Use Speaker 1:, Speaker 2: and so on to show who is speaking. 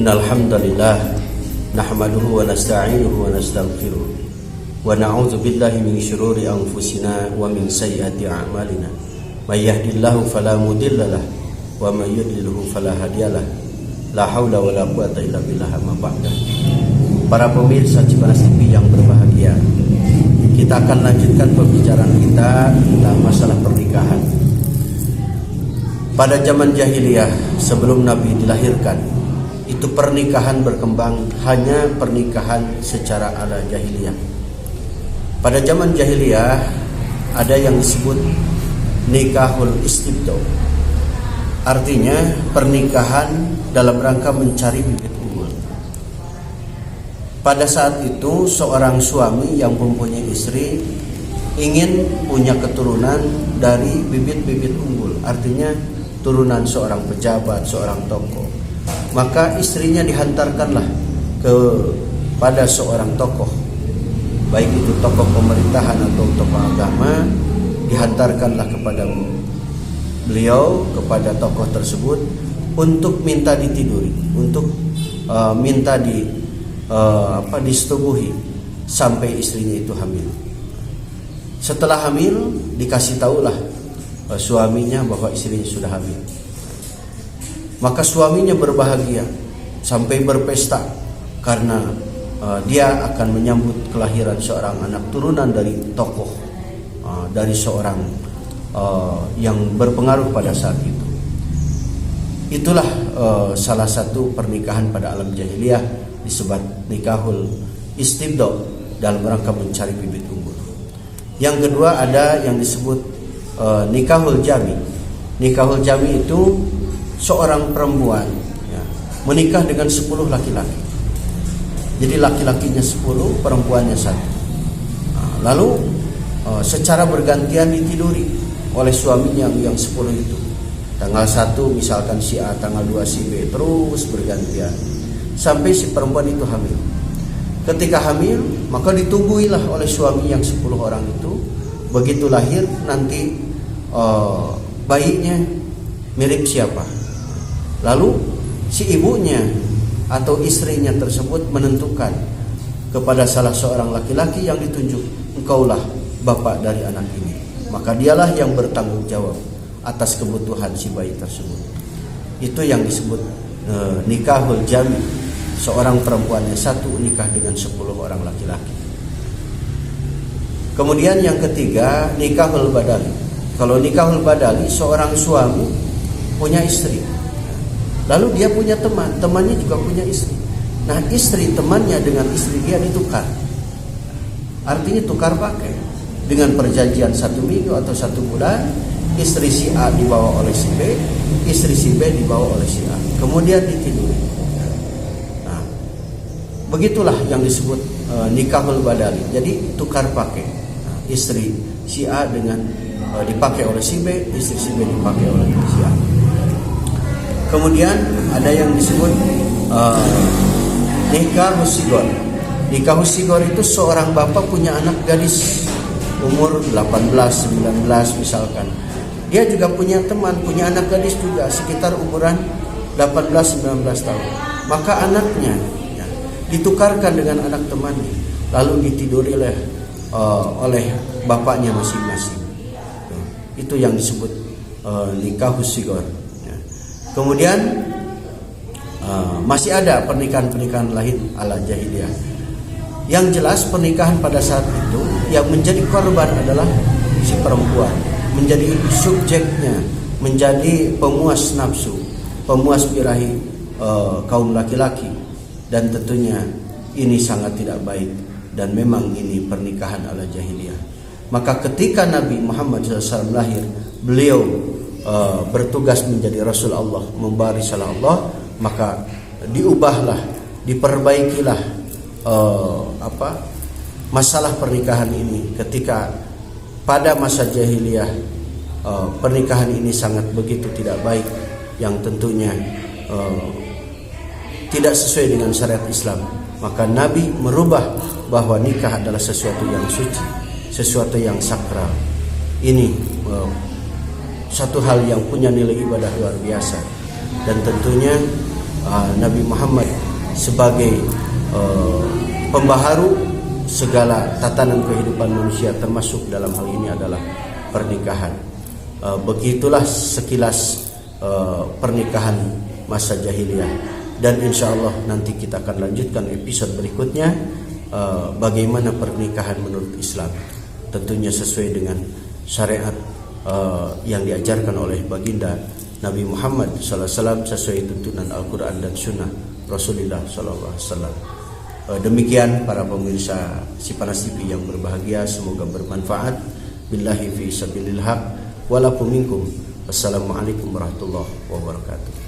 Speaker 1: Innal hamdalillah nahmaduhu wa nasta'inuhu wa nastaghfiruh wa na'udzu billahi min syururi anfusina wa min sayyiati a'malina. May yahdihillahu fala mudhillalah wa may yudlilhu fala hadiyalah. La haula wala quwata illa billah. Amma ba'da. Para pemirsa Cipanas TV yang berbahagia, kita akan lanjutkan pembicaraan kita tentang masalah pernikahan. Pada zaman jahiliyah sebelum Nabi dilahirkan, itu pernikahan berkembang hanya pernikahan secara ala jahiliyah. Pada zaman jahiliyah ada yang disebut nikahul istibdo. Artinya pernikahan dalam rangka mencari bibit unggul. Pada saat itu seorang suami yang mempunyai istri ingin punya keturunan dari bibit-bibit unggul. Artinya turunan seorang pejabat, seorang tokoh. Maka istrinya dihantarkanlah kepada seorang tokoh, baik itu tokoh pemerintahan atau tokoh agama, dihantarkanlah kepada beliau, kepada tokoh tersebut untuk minta ditiduri, untuk minta disetubuhi sampai istrinya itu hamil. Setelah hamil dikasih tahulah suaminya bahwa istrinya sudah hamil. Maka suaminya berbahagia sampai berpesta karena dia akan menyambut kelahiran seorang anak turunan dari tokoh, dari seorang yang berpengaruh pada saat itu. Itulah salah satu pernikahan pada alam jahiliyah disebut nikahul istibdo dalam rangka mencari bibit unggul. Yang kedua ada yang disebut nikahul jami. Nikahul jami itu seorang perempuan menikah dengan 10 laki-laki. Jadi laki-lakinya 10, perempuannya 1. Lalu secara bergantian ditiduri oleh suaminya yang 10 itu. Tanggal 1 misalkan si A, tanggal 2 si B, terus bergantian sampai si perempuan itu hamil. Ketika hamil, maka ditungguilah oleh suami yang 10 orang itu. Begitu lahir nanti bayinya mirip siapa. Lalu si ibunya atau istrinya tersebut menentukan kepada salah seorang laki-laki yang ditunjuk, engkaulah bapak dari anak ini. Maka dialah yang bertanggung jawab atas kebutuhan si bayi tersebut. Itu yang disebut nikahul jami. Seorang perempuannya 1 nikah dengan 10 orang laki-laki. Kemudian yang ketiga nikahul badali. Kalau nikahul badali, seorang suami punya istri, lalu dia punya teman, temannya juga punya istri. Nah istri temannya dengan istri dia ditukar. Artinya tukar pakai. Dengan perjanjian 1 minggu atau 1 bulan, istri si A dibawa oleh si B, istri si B dibawa oleh si A. Kemudian ditiduri. Nah, begitulah yang disebut nikahul badali. Jadi tukar pakai. Nah, istri si A dengan dipakai oleh si B, istri si B dipakai oleh si A. Kemudian ada yang disebut nikah husigor. Nikah husigor itu seorang bapak punya anak gadis umur 18, 19 misalkan. Dia juga punya teman, punya anak gadis juga sekitar umuran 18, 19 tahun. Maka anaknya ditukarkan dengan anak temannya, lalu ditiduri oleh bapaknya masing-masing. Itu yang disebut nikah husigor. Kemudian masih ada pernikahan-pernikahan lain ala jahiliyah. Yang jelas pernikahan pada saat itu yang menjadi korban adalah si perempuan, menjadi subjeknya, menjadi pemuas nafsu, pemuas birahi kaum laki-laki. Dan tentunya ini sangat tidak baik dan memang ini pernikahan ala jahiliyah. Maka ketika Nabi Muhammad SAW lahir, beliau bertugas menjadi Rasul Allah, membawa risalah Allah, maka diubahlah, diperbaikilah masalah pernikahan ini. Ketika pada masa jahiliyah pernikahan ini sangat begitu tidak baik, yang tentunya tidak sesuai dengan syariat Islam, maka Nabi merubah bahwa nikah adalah sesuatu yang suci, sesuatu yang sakral. Ini satu hal yang punya nilai ibadah luar biasa. Dan tentunya Nabi Muhammad sebagai pembaharu segala tatanan kehidupan manusia, termasuk dalam hal ini adalah pernikahan. Begitulah sekilas pernikahan masa jahiliyah, dan insya Allah nanti kita akan lanjutkan episode berikutnya bagaimana pernikahan menurut Islam, tentunya sesuai dengan syariat yang diajarkan oleh baginda Nabi Muhammad SAW, sesuai tuntunan Al-Quran dan Sunnah Rasulullah SAW. Demikian para pemirsa Sipanas TV yang berbahagia, semoga bermanfaat. Billahi fi sabilil haq walakum minkum. Wassalamualaikum warahmatullahi wabarakatuh.